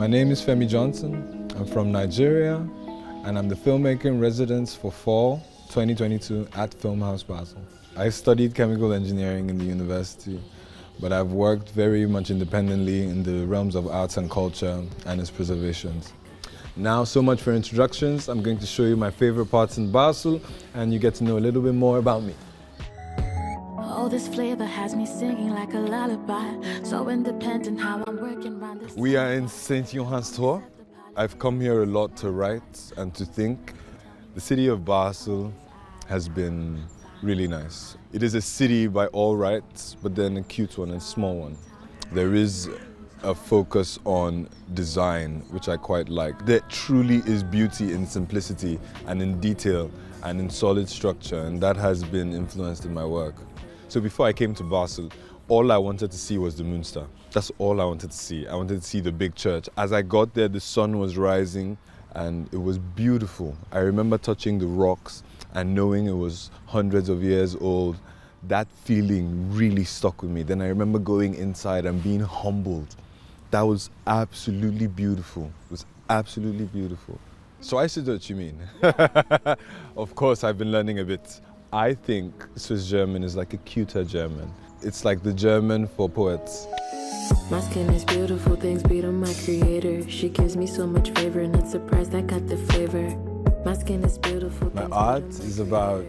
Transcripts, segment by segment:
My name is Femi Johnson. I'm from Nigeria, and I'm the filmmaker in residence for fall 2022 at Filmhouse Basel. I studied chemical engineering in the university, but I've worked very much independently in the realms of arts and culture and its preservations. Now, so much for introductions. I'm going to show you my favorite parts in Basel, and you get to know a little bit more about me. All this flavor has me singing like a lullaby. So independent how I'm working around this. We are in St. Johan's Tor. I've come here a lot to write and to think. The city of Basel has been really nice. It is a city by all rights, but then a cute one, a small one. There is a focus on design, which I quite like. There truly is beauty in simplicity and in detail and in solid structure, and that has been influenced in my work. So before I came to Basel, all I wanted to see was the Münster. That's all I wanted to see. I wanted to see the big church. As I got there, the sun was rising and it was beautiful. I remember touching the rocks and knowing it was hundreds of years old. That feeling really stuck with me. Then I remember going inside and being humbled. That was absolutely beautiful. It was absolutely beautiful. So I see what you mean. Of course, I've been learning a bit. I think Swiss German is like a cuter German. It's like the German for poets. My skin is beautiful, thanks be to my creator. She gives me so much favor, not surprised I got the flavor. My skin is beautiful. My art is about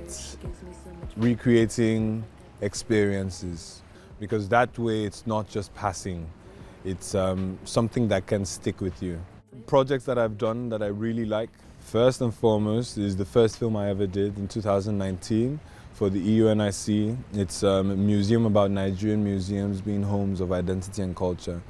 recreating experiences, because that way it's not just passing. It's something that can stick with you. Projects that I've done that I really like, first and foremost, is the first film I ever did in 2019 for the EUNIC. It's a museum about Nigerian museums being homes of identity and culture.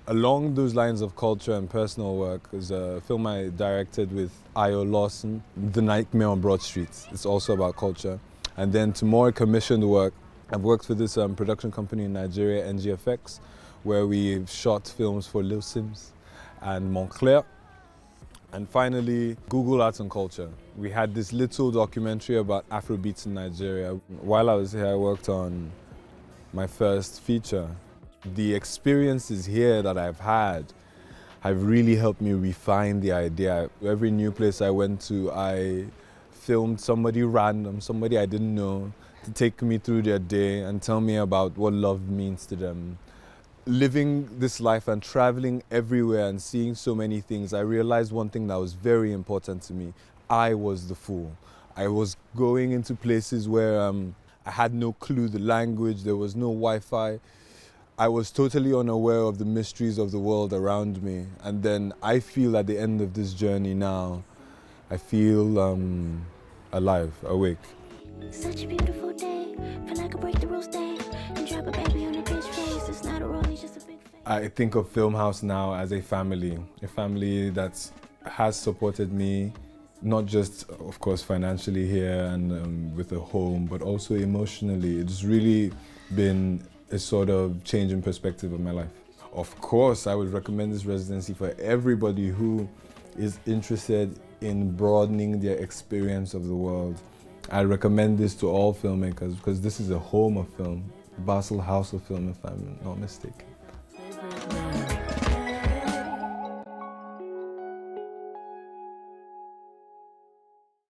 Along those lines of culture and personal work is a film I directed with Ayo Lawson, The Nightmare on Broad Street. It's also about culture. And then to more commissioned work, I've worked for this production company in Nigeria, NGFX, where we've shot films for Lil Sims and Montclair. And finally, Google Arts and Culture. We had this little documentary about Afrobeats in Nigeria. While I was here, I worked on my first feature. The experiences here that I've had have really helped me refine the idea. Every new place I went to, I filmed somebody random, somebody I didn't know, to take me through their day and tell me about what love means to them. Living this life and traveling everywhere and seeing so many things, I realized one thing that was very important to me. I was the fool. I was going into places where I had no clue the language, there was no Wi-Fi. I was totally unaware of the mysteries of the world around me. And then I feel at the end of this journey now, I feel alive, awake. Such a beautiful day, feel like I break the rules day and drop a baby on a bitch face. It's not a role, it's just a big face. I think of Filmhouse now as a family that has supported me, not just, of course, financially here and with a home, but also emotionally. It's really been a sort of change in perspective of my life. Of course, I would recommend this residency for everybody who is interested in broadening their experience of the world. I recommend this to all filmmakers because this is a home of film, Basel House of Film, if I'm not mistaken.